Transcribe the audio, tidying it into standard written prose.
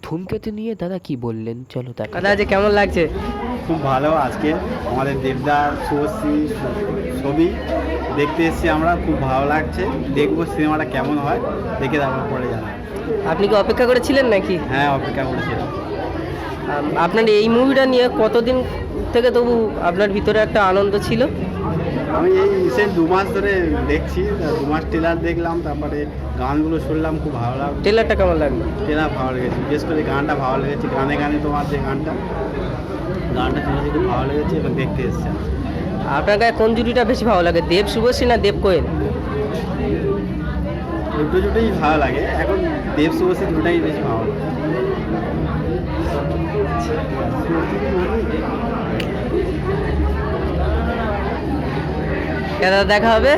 ধূমকেতু নিয়ে দাদা কি বললেন, চলো দেখা দাদা আজ কেমন লাগছে? খুব ভালো। আজকে আমাদের দেবদার শুভশ্রী ছবি দেখতে এসেছি আমরা, খুব ভালো লাগছে। দেখবো সিনেমাটা কেমন হয়, দেখে তারপর পরে জানা। আপনি কি অপেক্ষা করেছিলেন নাকি? হ্যাঁ, অপেক্ষা করেছিলাম। আপনার এই মুভিটা নিয়ে কতদিন থেকে তবু আপনার ভিতরে একটা আনন্দ ছিল? আমি এই রিসেন্ট 2 মাস ধরে দেখছি, 2 মাস ট্রেলার দেখলাম, তারপরে গানগুলো শুনলাম, খুব ভালো লাগলো। ট্রেলারটা কেমন লাগলো? ট্রেলার ভালো লেগেছে, বিশেষ করে গানটা ভালো লেগেছে। গানে গানে তোমার যে গানটা শুনেছি, খুব ভালো লেগেছে এবং দেখতে এসেছে। আপনার কাছে কোন জুটিটা বেশি ভালো লাগে, দেব শুভশ্রী না দেব কোয়েল? দুটো জুটোই ভালো লাগে, এখন দেব শুভশ্রী দুটাই বেশি ভালো লাগে। দাদা দেখা হবে।